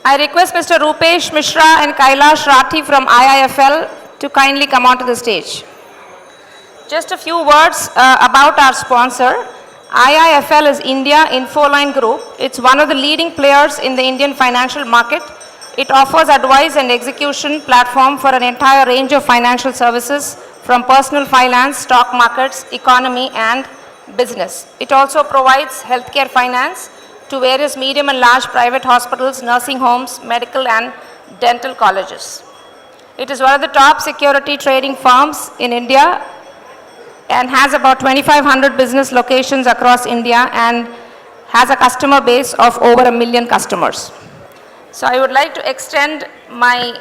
I request Mr. Rupesh Mishra and Kailash Rathi from IIFL to kindly come onto the stage. Just a few words about our sponsor. IIFL is India Infoline Group. It's one of the leading players in the Indian financial market. It offers advice and execution platform for an entire range of financial services from personal finance, stock markets, economy and business. It also provides healthcare finance to various medium and large private hospitals, nursing homes, medical and dental colleges. It is one of the top security trading firms in India and has about 2,500 business locations across India and has a customer base of over 1 million customers. So I would like to extend my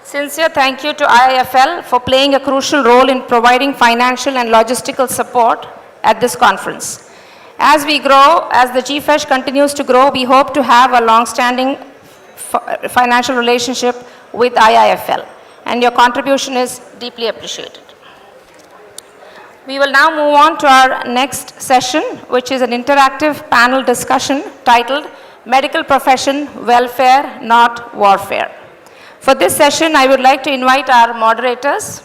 sincere thank you to IIFL for playing a crucial role in providing financial and logistical support at this conference. As we grow, as the GFESH continues to grow, we hope to have a long-standing financial relationship with IIFL, and your contribution is deeply appreciated. We will now move on to our next session, which is an interactive panel discussion titled Medical Profession, Welfare, Not Warfare. For this session, I would like to invite our moderators,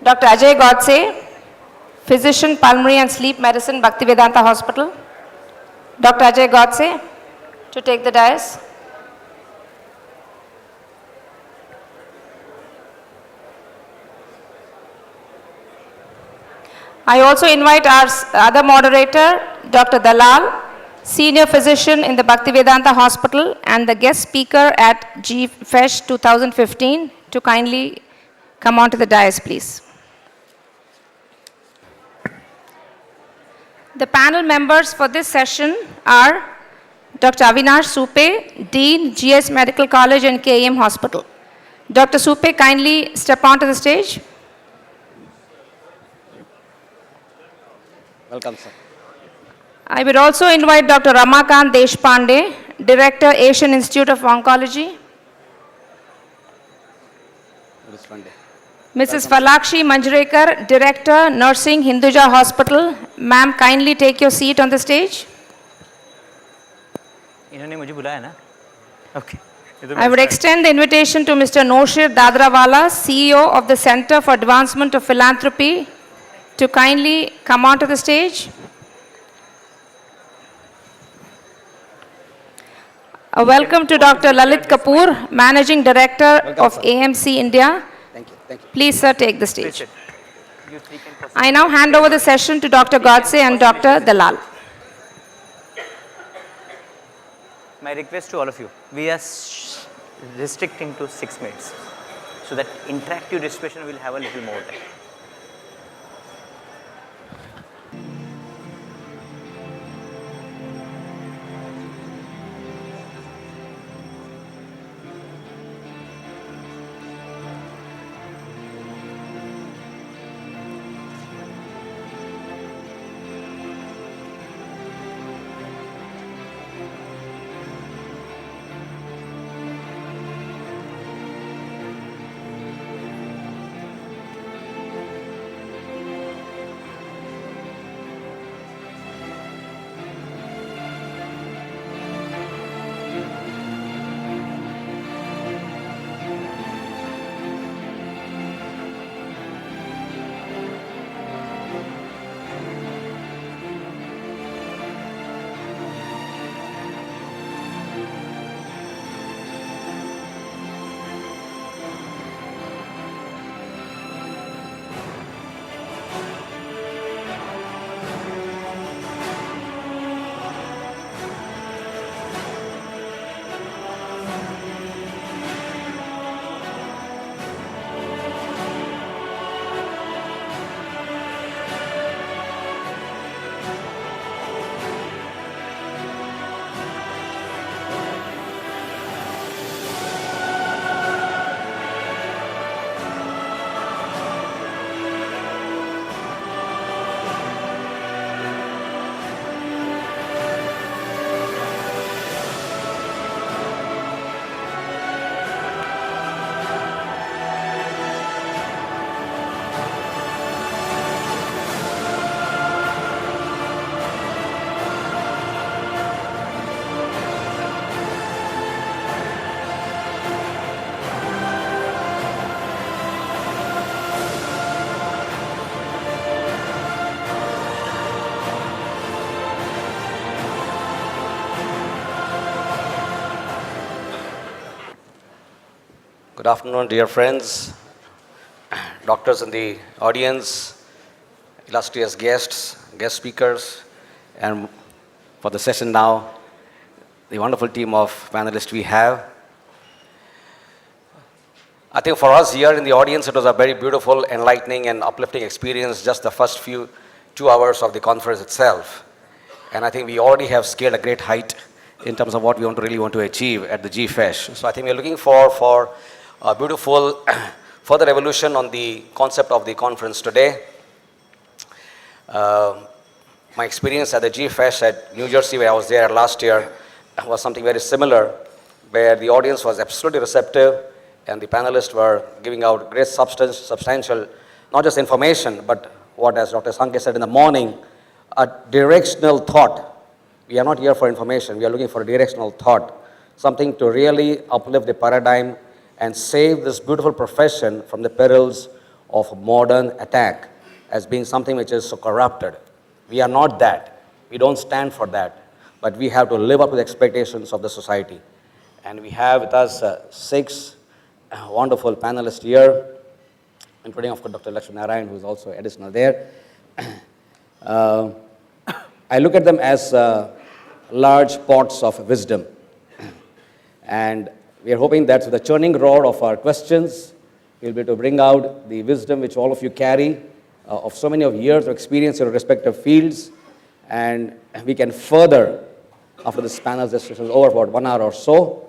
Dr. Ajay Godse, Physician, Pulmonary and Sleep Medicine, Bhaktivedanta Hospital. Dr. Ajay Godse, to take the dais. I also invite our other moderator, Dr. Dalal, Senior Physician in the Bhaktivedanta Hospital and the guest speaker at GFESH 2015, to kindly come onto the dais, please. The panel members for this session are Dr. Avinash Supe, Dean, GS Medical College and KEM Hospital. Dr. Supe, kindly step onto the stage. Welcome, sir. I would also invite Dr. Ramakant Deshpande, Director, Asian Institute of Oncology. Mrs. Falakshi Manjrekar, Director, Nursing, Hinduja Hospital. Ma'am, kindly take your seat on the stage. Okay. I would extend the invitation to Mr. Noshir Dadrawala, CEO of the Center for Advancement of Philanthropy, to kindly come onto the stage. A welcome to Dr. Lalit Kapoor, Managing Director of AMC India. Thank you. Thank you. Please, sir, take the stage. I now hand over the session to Dr. Godse and Dr. Dalal. My request to all of you, we are restricting to 6 minutes, so that interactive discussion will have a little more time. Good afternoon, dear friends, doctors in the audience, illustrious guests, guest speakers, and for the session now, the wonderful team of panelists we have. I think for us here in the audience, it was a very beautiful, enlightening, and uplifting experience, just the first 2 hours of the conference itself. And I think we already have scaled a great height in terms of what we really want to achieve at the GFESH. So I think we're looking for a beautiful further evolution on the concept of the conference today. My experience at the GFESH at New Jersey, where I was there last year, was something very similar, where the audience was absolutely receptive and the panelists were giving out great substantial, not just information, but what, as Dr. Sankhe said in the morning, a directional thought. We are not here for information, we are looking for a directional thought, something to really uplift the paradigm and save this beautiful profession from the perils of modern attack as being something which is so corrupted. We are not that. We don't stand for that. But we have to live up to the expectations of the society. And we have with us 6 wonderful panelists here, including, of course, Dr. Lakshmi Narayan, who is also additional there. I look at them as large pots of wisdom. And we are hoping that with the churning roar of our questions, we'll be able to bring out the wisdom which all of you carry of so many of years of experience in your respective fields. And we can further, after this panel discussion is over about 1 hour or so,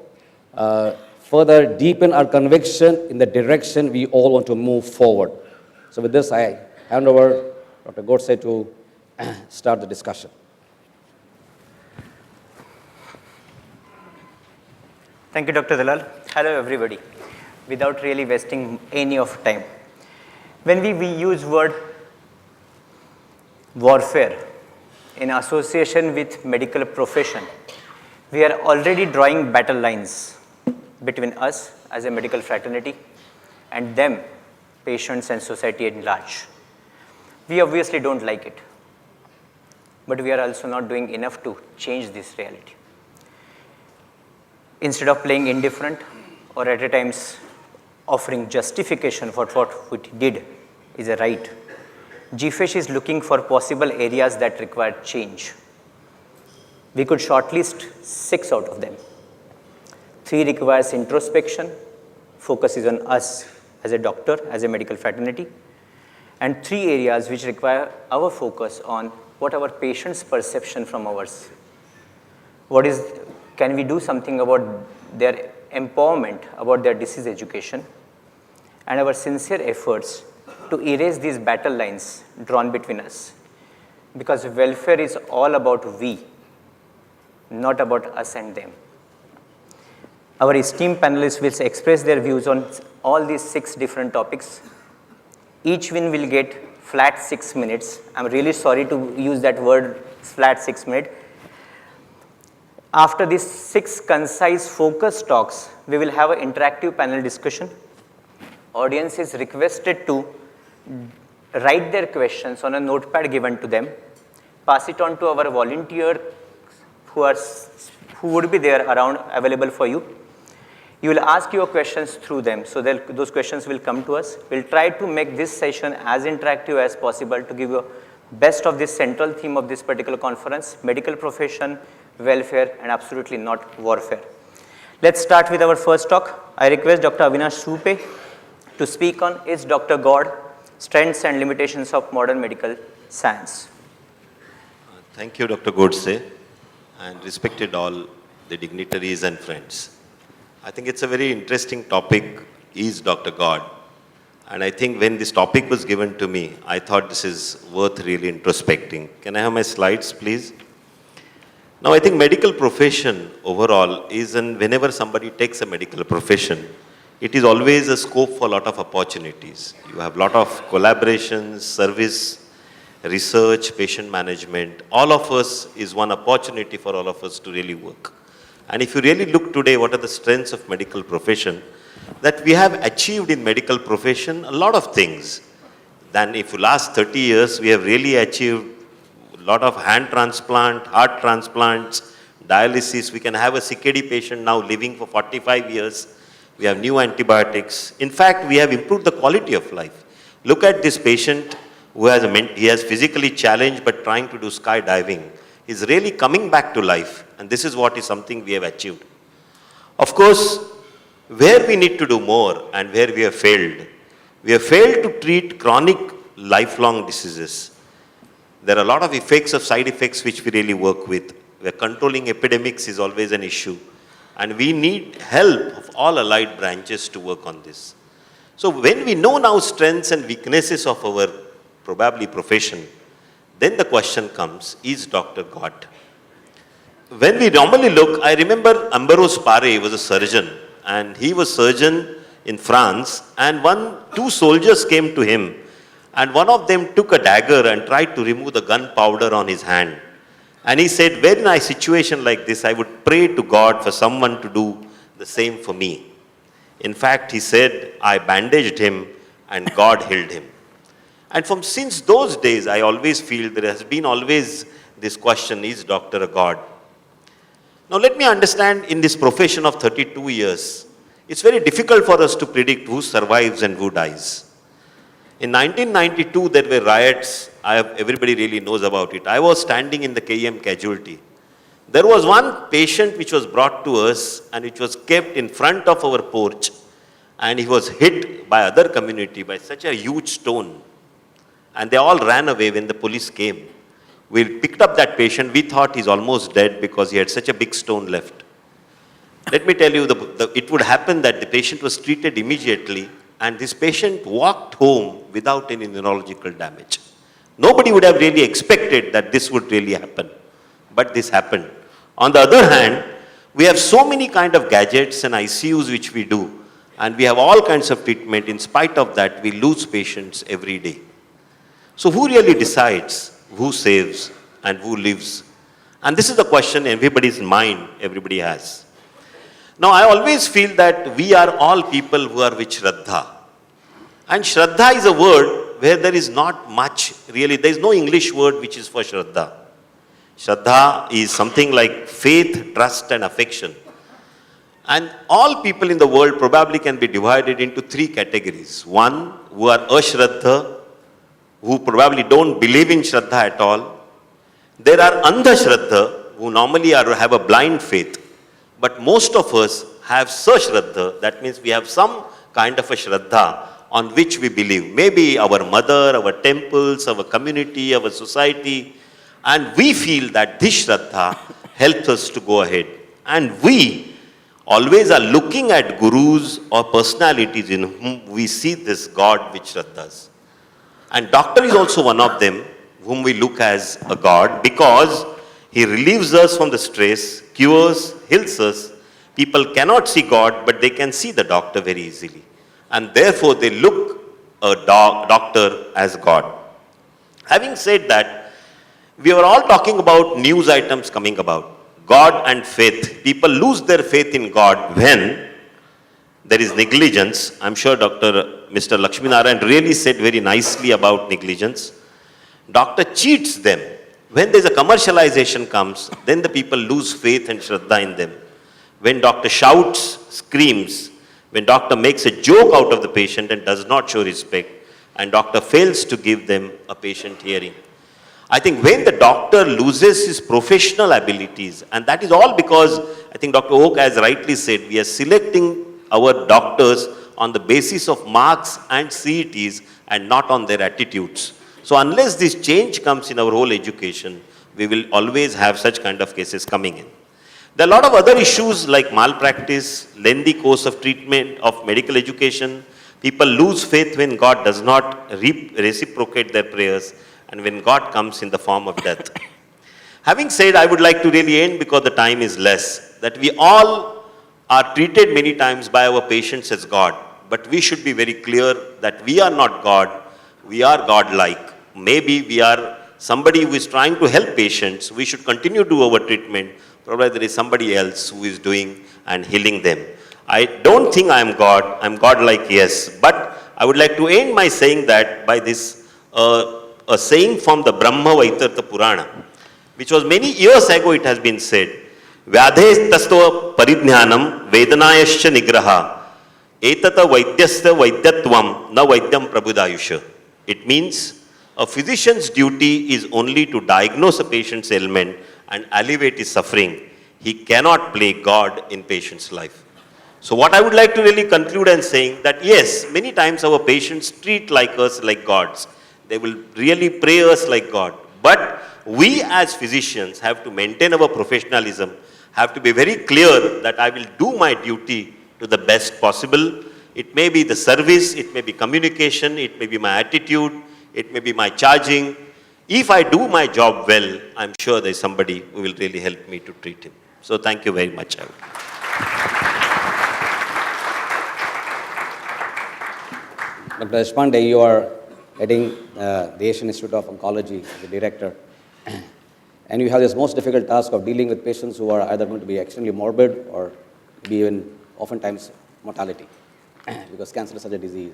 further deepen our conviction in the direction we all want to move forward. So with this, I hand over Dr. Godse to start the discussion. Thank you, Dr. Dalal. Hello, everybody. Without really wasting any of time, when we use word warfare in association with medical profession, we are already drawing battle lines between us as a medical fraternity and them, patients and society at large. We obviously don't like it, but we are also not doing enough to change this reality. Instead of playing indifferent or at times offering justification for what we did is a right, GFESH is looking for possible areas that require change. We could shortlist 6 out of them. 3 requires introspection, focus is on us as a doctor, as a medical fraternity, and 3 areas which require our focus on what our patients' perception from ours. Can we do something about their empowerment, about their disease education, and our sincere efforts to erase these battle lines drawn between us. Because welfare is all about we, not about us and them. Our esteemed panelists will express their views on all these 6 different topics. Each one will get flat 6 minutes. I'm really sorry to use that word, flat 6 minutes. After these 6 concise focus talks, we will have an interactive panel discussion. Audience is requested to write their questions on a notepad given to them, pass it on to our volunteer who would be there around available for you. You will ask your questions through them, so those questions will come to us. We'll try to make this session as interactive as possible to give you best of this central theme of this particular conference, medical profession, welfare, and absolutely not warfare. Let's start with our first talk. I request Dr. Avinash Supe to speak on Is Dr. God? Strengths and Limitations of Modern Medical Science. Thank you, Dr. Godse, and respected all the dignitaries and friends. I think it's a very interesting topic, Is Dr. God? And I think when this topic was given to me, I thought this is worth really introspecting. Can I have my slides, please? Now, I think medical profession overall is, whenever somebody takes a medical profession, it is always a scope for a lot of opportunities. You have a lot of collaborations, service, research, patient management. All of us is one opportunity for all of us to really work. And if you really look today, what are the strengths of medical profession? That we have achieved in medical profession a lot of things. Then if you last 30 years, we have really achieved a lot of hand transplant, heart transplants, dialysis. We can have a CKD patient now living for 45 years we have new antibiotics. In fact, we have improved the quality of life. Look at this patient who has he has physically challenged but trying to do skydiving. He's really coming back to life, and this is what is something we have achieved. Of course, where we need to do more and where we have failed to treat chronic lifelong diseases. There are a lot of effects of side effects which we really work with, where controlling epidemics is always an issue. And we need help of all allied branches to work on this. So when we know now strengths and weaknesses of our probably profession, then the question comes, is doctor God? When we normally look, I remember Ambroise Paré was a surgeon, and he was surgeon in France, and two soldiers came to him, and one of them took a dagger and tried to remove the gunpowder on his hand. And he said, when in a situation like this, I would pray to God for someone to do the same for me. In fact, he said, I bandaged him and God healed him. And since those days, I always feel there has been always this question, is doctor a God? Now let me understand, in this profession of 32 years, it's very difficult for us to predict who survives and who dies. In 1992, there were riots. Everybody really knows about it. I was standing in the KEM casualty. There was one patient which was brought to us and which was kept in front of our porch, and he was hit by other community by such a huge stone. And they all ran away when the police came. We picked up that patient. We thought he's almost dead because he had such a big stone left. Let me tell you, it would happen that the patient was treated immediately, and this patient walked home without any neurological damage. Nobody would have really expected that this would really happen, but this happened. On the other hand, we have so many kind of gadgets and ICUs which we do, and we have all kinds of treatment. In spite of that, we lose patients every day. So who really decides who saves and who lives? And this is the question in everybody's mind, everybody has. Now, I always feel that we are all people who are with Shraddha. And Shraddha is a word where there is not much, really, there is no English word which is for Shraddha. Shraddha is something like faith, trust and affection. And all people in the world probably can be divided into three categories. One, who are Ashraddha, who probably don't believe in Shraddha at all. There are Andha Shraddha, who normally have a blind faith. But most of us have Sashraddha, that means we have some kind of a Shraddha on which we believe. Maybe our mother, our temples, our community, our society. And we feel that this Shraddha helps us to go ahead. And we always are looking at gurus or personalities in whom we see this God with Shraddhas. And doctor is also one of them whom we look as a God, because he relieves us from the stress, cures, heals us. People cannot see God, but they can see the doctor very easily. And therefore, they look a doctor as God. Having said that, we were all talking about news items coming about. God and faith. People lose their faith in God when there is negligence. I'm sure Mr. Lakshminarayan really said very nicely about negligence. Doctor cheats them. When there's a commercialization comes, then the people lose faith and Shraddha in them. When doctor shouts, screams, when doctor makes a joke out of the patient and does not show respect, and doctor fails to give them a patient hearing. I think when the doctor loses his professional abilities, and that is all because, I think Dr. Oak has rightly said, we are selecting our doctors on the basis of marks and CETs and not on their attitudes. So unless this change comes in our whole education, we will always have such kind of cases coming in. There are a lot of other issues like malpractice, lengthy course of treatment of medical education. People lose faith when God does not reciprocate their prayers and when God comes in the form of death. Having said, I would like to really end because the time is less, that we all are treated many times by our patients as God, but we should be very clear that we are not God, we are God-like. Maybe we are somebody who is trying to help patients, we should continue to do our treatment. Probably there is somebody else who is doing and healing them. I don't think I am God, I am God-like, yes. But I would like to end my saying that by this, a saying from the Brahma Vaitartha Purana, which was many years ago it has been said, Vyadhe tastva paridhnyanam vedanayascha nigraha etata vaidyasya vaidyatvam na vaidyam prabudayusha. It means a physician's duty is only to diagnose a patient's ailment and alleviate his suffering. He cannot play God in patient's life. So what I would like to really conclude and saying that yes, many times our patients treat like us like gods. They will really pray us like God. But we as physicians have to maintain our professionalism, have to be very clear that I will do my duty to the best possible. It may be the service, it may be communication, it may be my attitude, it may be my charging. If I do my job well, I'm sure there's somebody who will really help me to treat him. So thank you very much. Dr. Deshpande, you are heading the Asian Institute of Oncology as the director, and you have this most difficult task of dealing with patients who are either going to be extremely morbid or be even oftentimes mortality, because cancer is such a disease.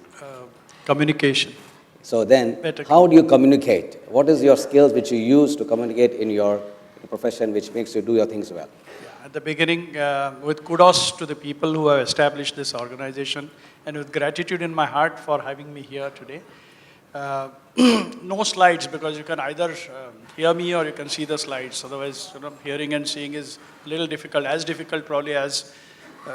Communication. So then, Better how do you communicate? What is your skills which you use to communicate in your profession which makes you do your things well? At the beginning, with kudos to the people who have established this organization and with gratitude in my heart for having me here today. No slides, because you can either hear me or you can see the slides. Otherwise, hearing and seeing is a little difficult, as difficult probably as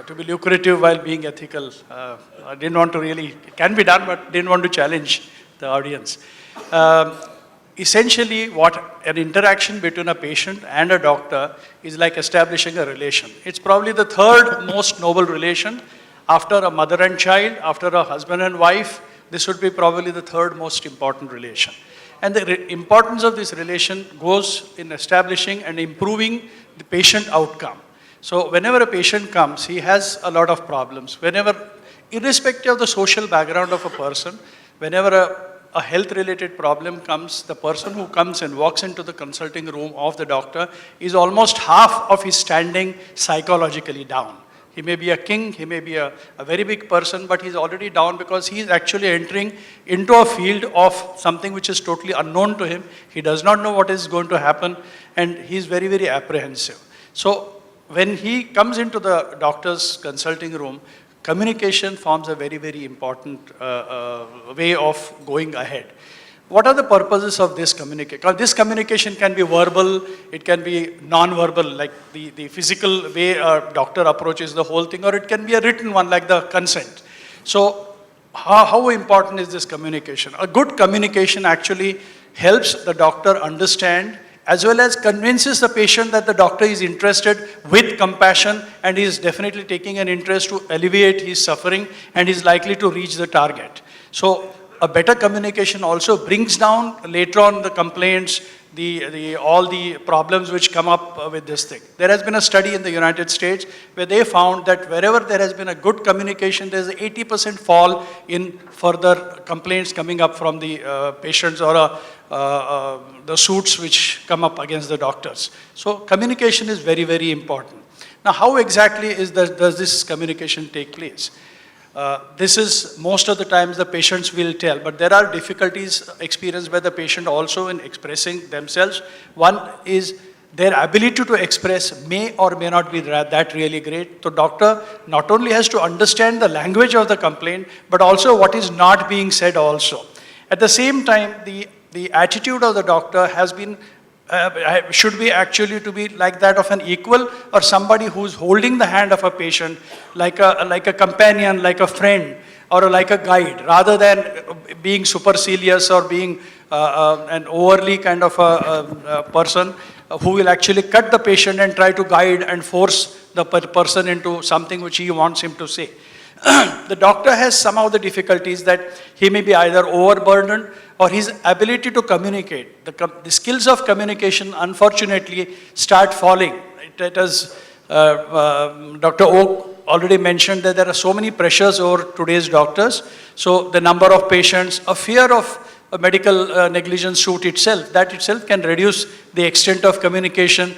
to be lucrative while being ethical. I didn't want to really, it can be done, but didn't want to challenge the audience. Essentially, what an interaction between a patient and a doctor is like establishing a relation. It's probably the third most noble relation after a mother and child, after a husband and wife. This would be probably the third most important relation. And the importance of this relation goes in establishing and improving the patient outcome. So whenever a patient comes, he has a lot of problems. Irrespective of the social background of a person, whenever a health-related problem comes, the person who comes and walks into the consulting room of the doctor is almost half of his standing psychologically down. He may be a king, he may be a very big person, but he's already down because he's actually entering into a field of something which is totally unknown to him. He does not know what is going to happen, and he's very, very apprehensive. So when he comes into the doctor's consulting room, communication forms a very, very important way of going ahead. What are the purposes of this communication? This communication can be verbal, it can be non-verbal, like the physical way a doctor approaches the whole thing, or it can be a written one, like the consent. So how important is this communication? A good communication actually helps the doctor understand, as well as convinces the patient that the doctor is interested with compassion and is definitely taking an interest to alleviate his suffering and is likely to reach the target. So a better communication also brings down later on the complaints, all the problems which come up with this thing. There has been a study in the United States where they found that wherever there has been a good communication, there is an 80% fall in further complaints coming up from the patients or the suits which come up against the doctors. So communication is very, very important. Now, how exactly does this communication take place? This is most of the times the patients will tell, but there are difficulties experienced by the patient also in expressing themselves. One is their ability to express may or may not be that really great. So doctor not only has to understand the language of the complaint, but also what is not being said also. At the same time, the attitude of the doctor has been should be actually to be like that of an equal or somebody who's holding the hand of a patient like a companion, like a friend, or like a guide, rather than being supercilious or being an overly kind of a person who will actually cut the patient and try to guide and force the person into something which he wants him to say. The doctor has somehow the difficulties that he may be either overburdened or his ability to communicate. The skills of communication, unfortunately, start falling. It has, Dr. Oak already mentioned that there are so many pressures over today's doctors. So the number of patients, a fear of a medical negligence suit itself, that itself can reduce the extent of communication.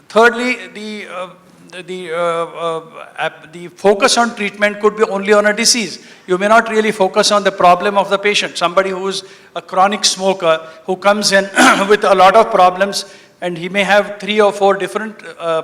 Thirdly, the focus on treatment could be only on a disease. You may not really focus on the problem of the patient. Somebody who is a chronic smoker who comes in with a lot of problems and he may have 3 or 4 different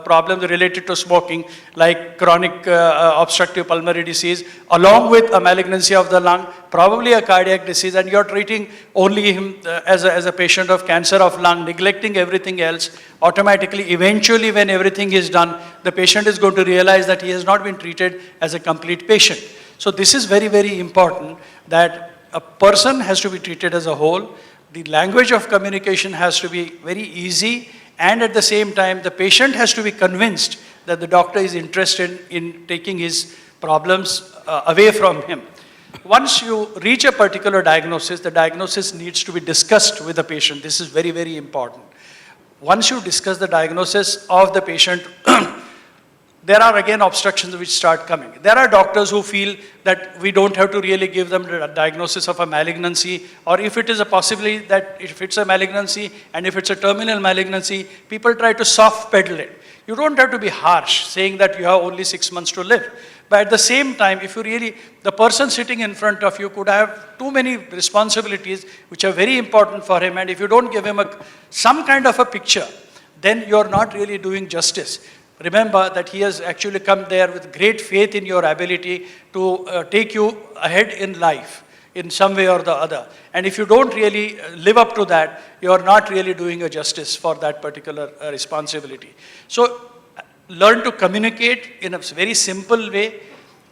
problems related to smoking, like chronic obstructive pulmonary disease, along with a malignancy of the lung, probably a cardiac disease, and you're treating only him as a patient of cancer of lung, neglecting everything else. Automatically, eventually, when everything is done, the patient is going to realize that he has not been treated as a complete patient. So this is very, very important, that a person has to be treated as a whole. The language of communication has to be very easy, and at the same time, the patient has to be convinced that the doctor is interested in taking his problems away from him. Once you reach a particular diagnosis, the diagnosis needs to be discussed with the patient. This is very, very important. Once you discuss the diagnosis of the patient, there are again obstructions which start coming. There are doctors who feel that we don't have to really give them the diagnosis of a malignancy, or if it is a possibility that if it's a malignancy and if it's a terminal malignancy, people try to soft pedal it. You don't have to be harsh saying that you have only 6 months to live. But at the same time, if you really, the person sitting in front of you could have too many responsibilities which are very important for him, and if you don't give him some kind of a picture, then you're not really doing justice. Remember that he has actually come there with great faith in your ability to take you ahead in life in some way or the other. And if you don't really live up to that, you are not really doing a justice for that particular responsibility. So learn to communicate in a very simple way.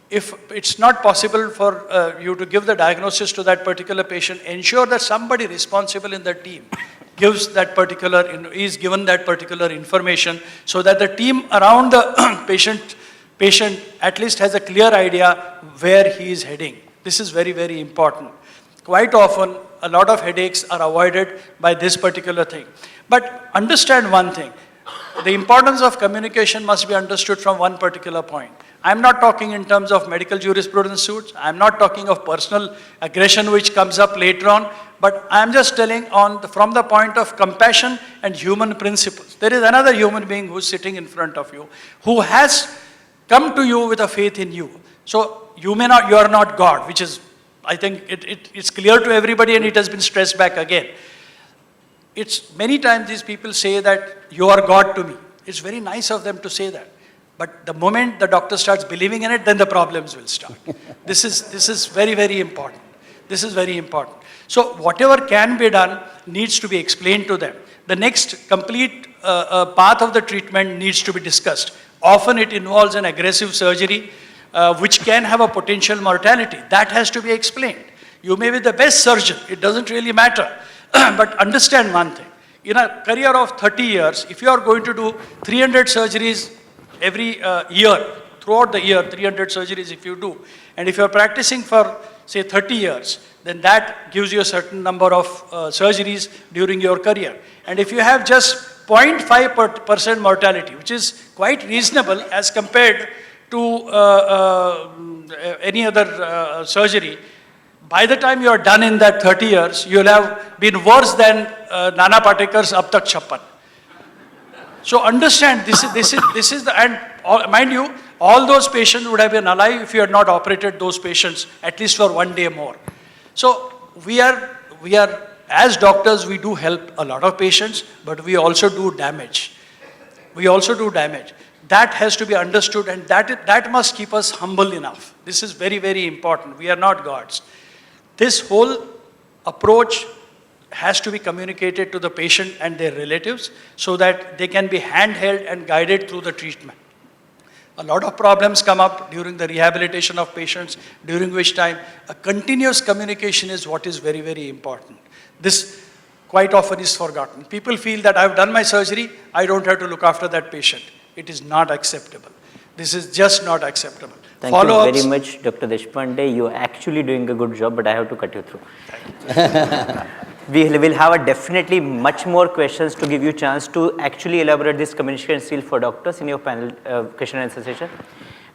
If it's not possible for you to give the diagnosis to that particular patient, ensure that somebody responsible in the team gives that particular, is given that particular information, so that the team around the patient at least has a clear idea where he is heading. This is very, very important. Quite often, a lot of headaches are avoided by this particular thing. But understand one thing, the importance of communication must be understood from one particular point. I'm not talking in terms of medical jurisprudence suits. I'm not talking of personal aggression which comes up later on, but I'm just telling from the point of compassion and human principles. There is another human being who's sitting in front of you, who has come to you with a faith in you. So you are not God, which is, I think it's clear to everybody, and it has been stressed back again. It's many times these people say that you are God to me. It's very nice of them to say that. But the moment the doctor starts believing in it, then the problems will start. This is very, very important. This is very important. So whatever can be done needs to be explained to them. The next complete path of the treatment needs to be discussed. Often it involves an aggressive surgery, which can have a potential mortality. That has to be explained. You may be the best surgeon, it doesn't really matter. But understand one thing. In a career of 30 years, if you are going to do 300 surgeries every year, throughout the year, 300 surgeries if you do, and if you are practicing for, say, 30 years, then that gives you a certain number of surgeries during your career. And if you have just 0.5% mortality, which is quite reasonable as compared to any other surgery, by the time you are done in that 30 years, you will have been worse than Nana Patekar's Ab Tak Chappan. So understand, this is the, and mind you, all those patients would have been alive if you had not operated those patients at least for 1 day more. So we are, as doctors, we do help a lot of patients, but we also do damage. We also do damage. That has to be understood, and that must keep us humble enough. This is very, very important. We are not gods. This whole approach has to be communicated to the patient and their relatives so that they can be handheld and guided through the treatment. A lot of problems come up during the rehabilitation of patients, during which time a continuous communication is what is very, very important. This quite often is forgotten. People feel that I've done my surgery, I don't have to look after that patient. It is not acceptable. This is just not acceptable. Thank you very much, Dr. Deshpande. You're actually doing a good job, but I have to cut you through. We will have definitely much more questions to give you a chance to actually elaborate this communication skill for doctors in your panel question and answer session.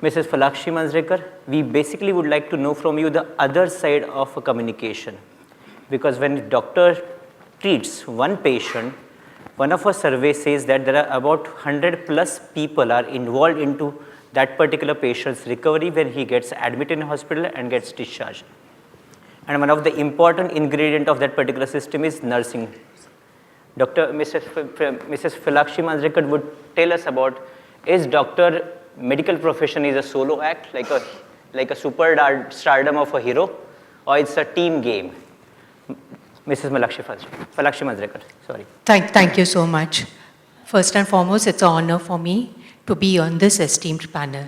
Mrs. Falakshi Manjrekar, we basically would like to know from you the other side of a communication. Because when a doctor treats one patient, one of our surveys says that there are about 100 plus people are involved into that particular patient's recovery when he gets admitted in hospital and gets discharged. And one of the important ingredients of that particular system is nursing. Mrs. Philakshi Manjrekar would tell us about, is doctor medical profession is a solo act, like a stardom of a hero, or it's a team game? Mrs. Philakshi Manjrekar, sorry. Thank you so much. First and foremost, it's an honor for me to be on this esteemed panel.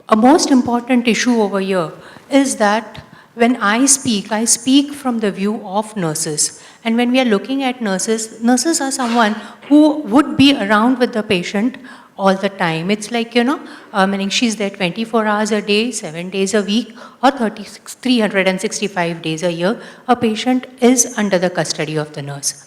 A most important issue over here is that when I speak from the view of nurses. And when we are looking at nurses, nurses are someone who would be around with the patient all the time. It's like, meaning she's there 24 hours a day, 7 days a week, or 365 days a year. A patient is under the custody of the nurse.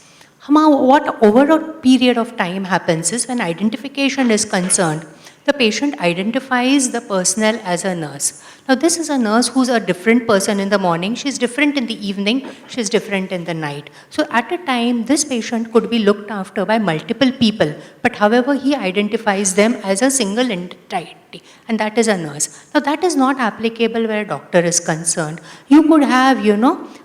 What over a period of time happens is when identification is concerned, the patient identifies the personnel as a nurse. Now this is a nurse who's a different person in the morning, she's different in the evening, she's different in the night. So at a time, this patient could be looked after by multiple people, but however he identifies them as a single entity, and that is a nurse. Now that is not applicable where a doctor is concerned. You could have,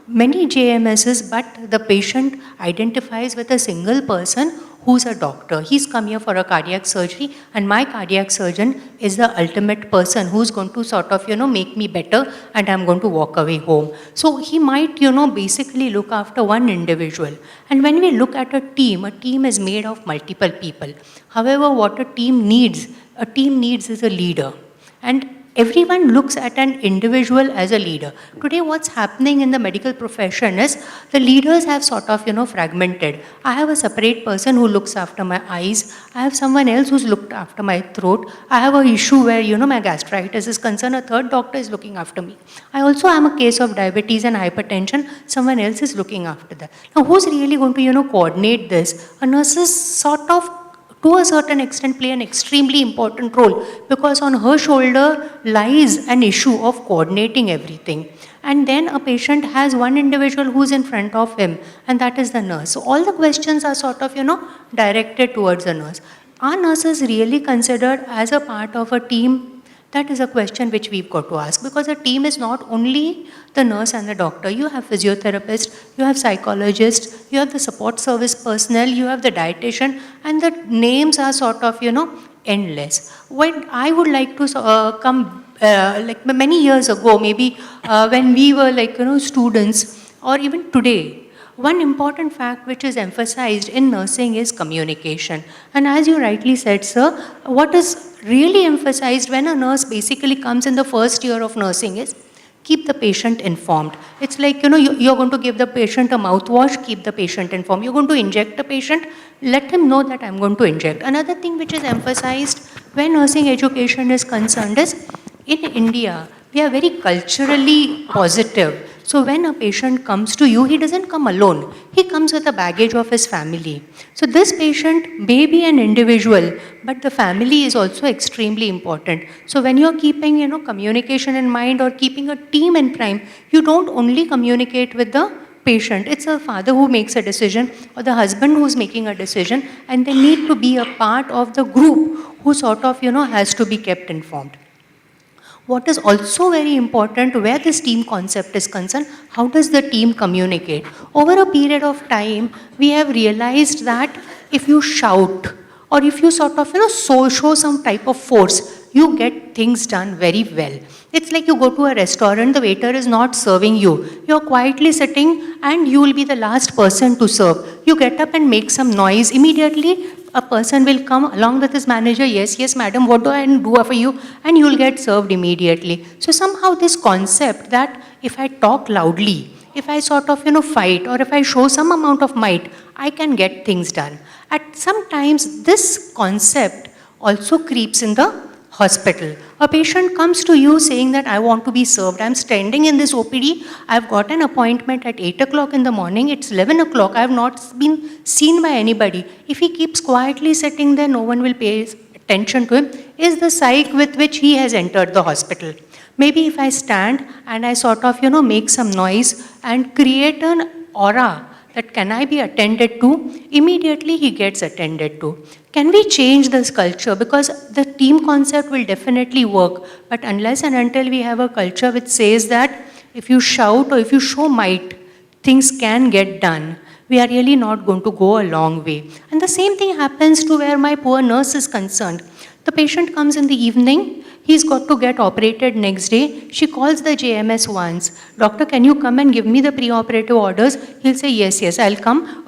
many JMSs, but the patient identifies with a single person who's a doctor. He's come here for a cardiac surgery, and my cardiac surgeon is the ultimate person who's going to sort of, make me better, and I'm going to walk away home. So he might, basically look after one individual. And when we look at a team is made of multiple people. However, what a team needs is a leader. And everyone looks at an individual as a leader. Today, what's happening in the medical profession is the leaders have sort of, fragmented. I have a separate person who looks after my eyes. I have someone else who's looked after my throat. I have an issue where, my gastritis is concerned. A third doctor is looking after me. I also am a case of diabetes and hypertension. Someone else is looking after that. Now, who's really going to, coordinate this? A nurse is sort of, to a certain extent, play an extremely important role, because on her shoulder lies an issue of coordinating everything. And then a patient has one individual who's in front of him, and that is the nurse. So all the questions are sort of, directed towards the nurse. Are nurses really considered as a part of a team? That is a question which we've got to ask, because a team is not only the nurse and the doctor. You have physiotherapists, you have psychologists, you have the support service personnel, you have the dietitian, and the names are sort of, endless. When I would like to come, like many years ago, maybe when we were students, or even today, one important fact which is emphasized in nursing is communication. And as you rightly said, sir, what is really emphasized when a nurse basically comes in the first year of nursing is keep the patient informed. It's like, you're going to give the patient a mouthwash, keep the patient informed. You're going to inject the patient, let him know that I'm going to inject. Another thing which is emphasized when nursing education is concerned is, in India, we are very culturally positive. So when a patient comes to you, he doesn't come alone. He comes with a baggage of his family. So this patient may be an individual, but the family is also extremely important. So when you're keeping, communication in mind, or keeping a team in prime, you don't only communicate with the patient. It's a father who makes a decision, or the husband who's making a decision, and they need to be a part of the group who sort of, has to be kept informed. What is also very important where this team concept is concerned, how does the team communicate? Over a period of time, we have realized that if you shout, or if you sort of, show some type of force, you get things done very well. It's like you go to a restaurant, the waiter is not serving you. You're quietly sitting and you will be the last person to serve. You get up and make some noise. Immediately, a person will come along with his manager, yes, madam, what do I do for you? And you will get served immediately. So somehow this concept that if I talk loudly, if I sort of, fight, or if I show some amount of might, I can get things done. At sometimes this concept also creeps in the hospital. A patient comes to you saying that I want to be served. I'm standing in this OPD. I've got an appointment at 8 o'clock in the morning. It's 11 o'clock. I have not been seen by anybody. If he keeps quietly sitting there, no one will pay attention to him. Is the psyche with which he has entered the hospital. Maybe if I stand and I sort of, make some noise and create an aura that can I be attended to, immediately he gets attended to. Can we change this culture? Because the team concept will definitely work, but unless and until we have a culture which says that if you shout or if you show might, things can get done, we are really not going to go a long way. And the same thing happens to where my poor nurse is concerned. The patient comes in the evening, he's got to get operated next day. She calls the JMS once, "Doctor, can you come and give me the pre-operative orders?" He'll say, "Yes, yes, I'll come.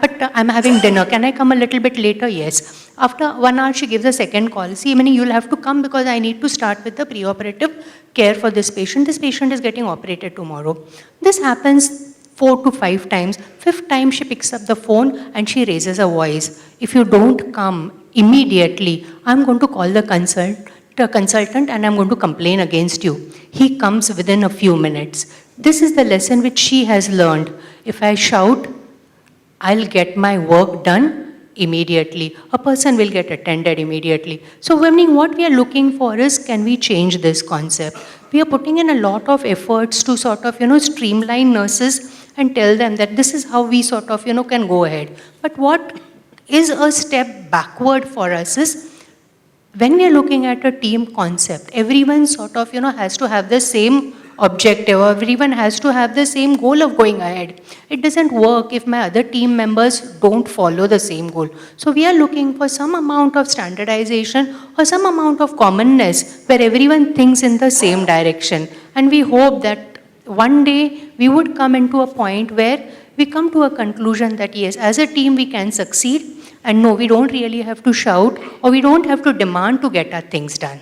But I'm having dinner. Can I come a little bit later?" Yes. After 1 hour, she gives a second call. "See, Mani, you'll have to come because I need to start with the pre-operative care for this patient. This patient is getting operated tomorrow." This happens 4 to 5 times. 5th time, she picks up the phone and she raises a voice. "If you don't come immediately, I'm going to call the consultant and I'm going to complain against you." He comes within a few minutes. This is the lesson which she has learned. If I shout, I'll get my work done immediately. A person will get attended immediately. So what we are looking for is, can we change this concept? We are putting in a lot of efforts to sort of, streamline nurses and tell them that this is how we sort of, can go ahead. But what is a step backward for us is, when we are looking at a team concept, everyone sort of, has to have the same objective, or everyone has to have the same goal of going ahead. It doesn't work if my other team members don't follow the same goal. So we are looking for some amount of standardization or some amount of commonness where everyone thinks in the same direction. And we hope that one day we would come into a point where we come to a conclusion that yes, as a team we can succeed, and no, we don't really have to shout or we don't have to demand to get our things done.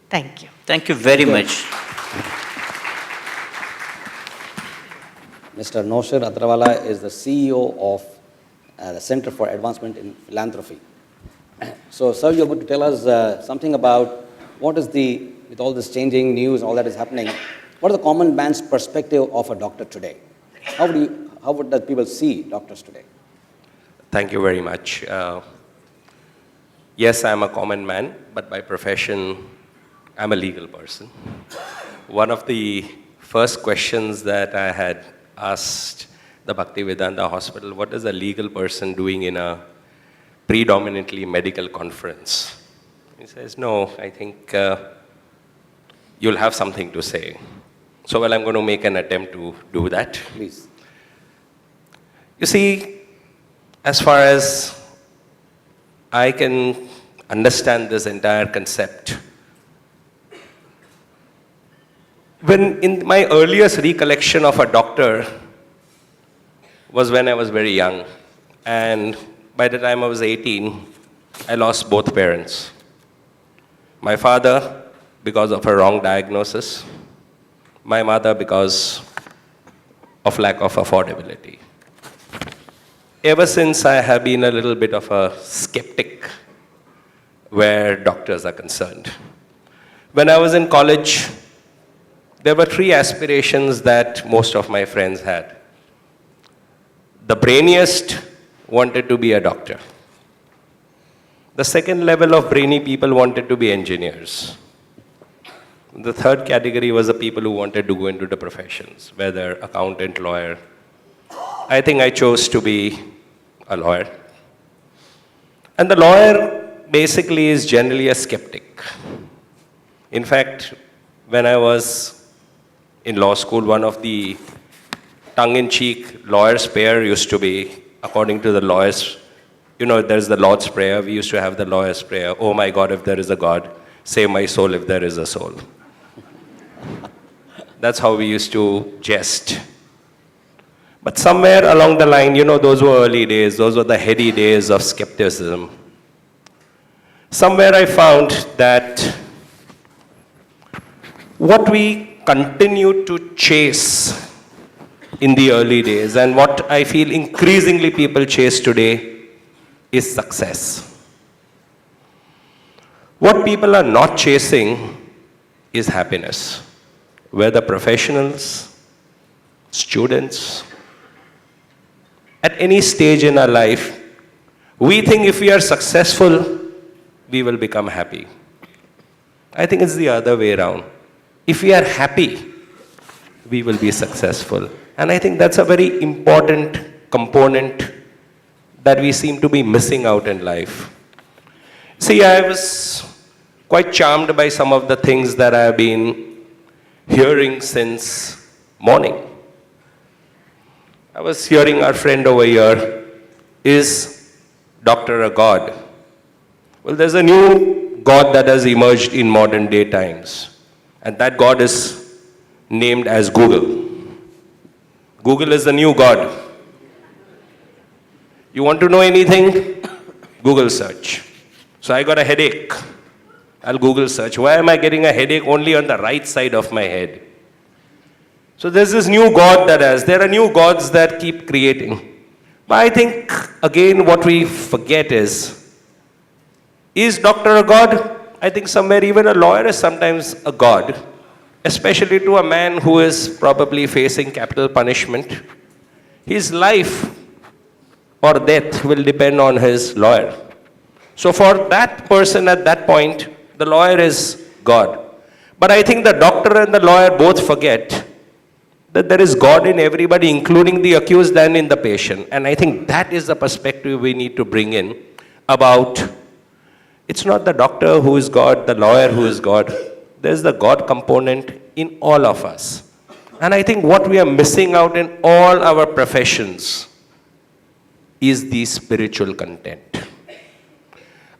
Thank you. Thank you very much. Mr. Noshir Atrawala is the CEO of the Center for Advancement in Philanthropy. So, sir, you're going to tell us something about what is with all this changing news, all that is happening, what is the common man's perspective of a doctor today? How would the people see doctors today? Thank you very much. Yes, I'm a common man, but by profession, I'm a legal person. One of the first questions that I had asked the Bhaktivedanta Hospital, what is a legal person doing in a predominantly medical conference? He says, no, I think you'll have something to say. So, well, I'm going to make an attempt to do that. Please. You see, as far as I can understand this entire concept, when in my earliest recollection of a doctor was when I was very young, and by the time I was 18, I lost both parents. My father because of a wrong diagnosis, my mother because of lack of affordability. Ever since, I have been a little bit of a skeptic where doctors are concerned. When I was in college, there were 3 aspirations that most of my friends had. The brainiest wanted to be a doctor. The second level of brainy people wanted to be engineers. The third category was the people who wanted to go into the professions, whether accountant, lawyer. I think I chose to be a lawyer. And the lawyer basically is generally a skeptic. In fact, when I was in law school, one of the tongue-in-cheek lawyer's prayer used to be, according to the lawyers, there's the Lord's Prayer. We used to have the lawyer's prayer. Oh my God, if there is a God, save my soul if there is a soul. That's how we used to jest. But somewhere along the line, those were early days. Those were the heady days of skepticism. Somewhere I found that what we continued to chase in the early days and what I feel increasingly people chase today is success. What people are not chasing is happiness. Whether professionals, students, at any stage in our life, we think if we are successful, we will become happy. I think it's the other way around. If we are happy, we will be successful. And I think that's a very important component that we seem to be missing out in life. See, I was quite charmed by some of the things that I have been hearing since morning. I was hearing our friend over here, is doctor a god? Well, there's a new god that has emerged in modern day times, and that god is named as Google. Google is the new god. You want to know anything? Google search. So I got a headache. I'll Google search. Why am I getting a headache only on the right side of my head? So there's this new god there are new gods that keep creating. But I think, again, what we forget is doctor a god? I think somewhere even a lawyer is sometimes a god, especially to a man who is probably facing capital punishment. His life or death will depend on his lawyer. So for that person at that point, the lawyer is God. But I think the doctor and the lawyer both forget that there is God in everybody, including the accused and in the patient. And I think that is the perspective we need to bring in about, it's not the doctor who is God, the lawyer who is God. There's the God component in all of us. And I think what we are missing out in all our professions is the spiritual content.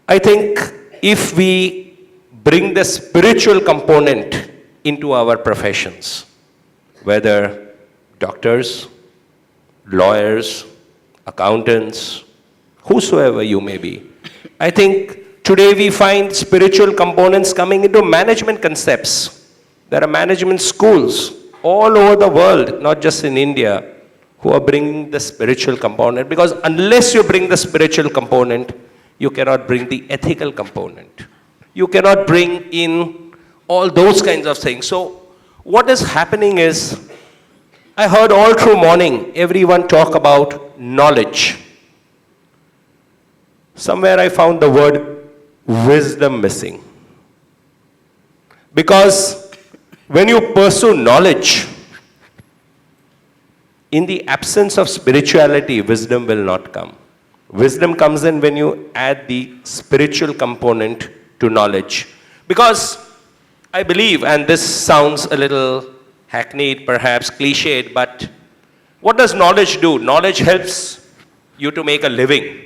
I think if we bring the spiritual component into our professions, whether doctors, lawyers, accountants, whosoever you may be, I think today we find spiritual components coming into management concepts. There are management schools all over the world, not just in India, who are bringing the spiritual component, because unless you bring the spiritual component, you cannot bring the ethical component. You cannot bring in all those kinds of things. So what is happening is, I heard all through morning everyone talk about knowledge. Somewhere I found the word wisdom missing. Because when you pursue knowledge, in the absence of spirituality, wisdom will not come. Wisdom comes in when you add the spiritual component to knowledge. Because I believe, and this sounds a little hackneyed, perhaps cliched, but what does knowledge do? Knowledge helps you to make a living,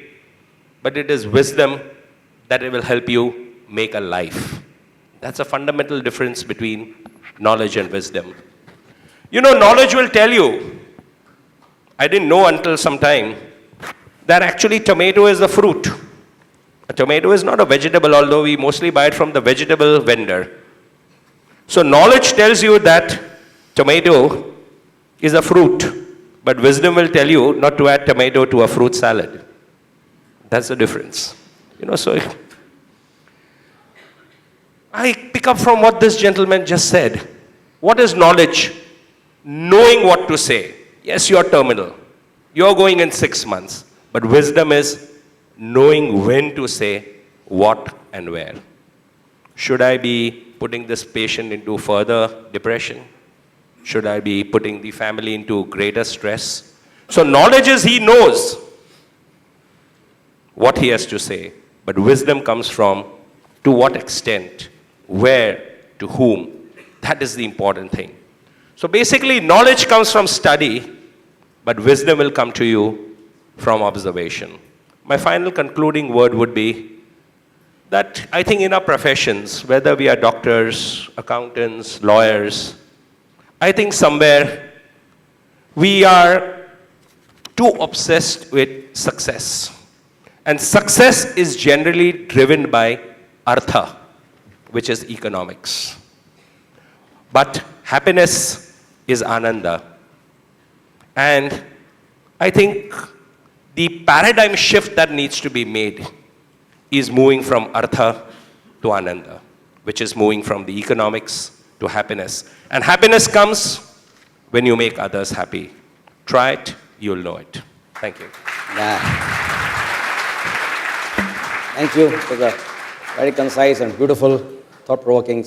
but it is wisdom that it will help you make a life. That's a fundamental difference between knowledge and wisdom. You know, knowledge will tell you, I didn't know until some time, that actually tomato is a fruit. A tomato is not a vegetable, although we mostly buy it from the vegetable vendor. So knowledge tells you that tomato is a fruit, but wisdom will tell you not to add tomato to a fruit salad. That's the difference. You know, so I pick up from what this gentleman just said. What is knowledge? Knowing what to say. Yes, you're terminal. You're going in 6 months. But wisdom is knowing when to say what and where. Should I be putting this patient into further depression? Should I be putting the family into greater stress? So knowledge is he knows what he has to say. But wisdom comes from to what extent, where, to whom. That is the important thing. So basically, knowledge comes from study, but wisdom will come to you from observation. My final concluding word would be that I think in our professions, whether we are doctors, accountants, lawyers, I think somewhere we are too obsessed with success. And success is generally driven by artha, which is economics. But happiness is ananda. And I think the paradigm shift that needs to be made is moving from artha to ananda, which is moving from the economics to happiness. And happiness comes when you make others happy. Try it, you'll know it. Thank you. Yeah. Thank you for the very concise and beautiful, thought-provoking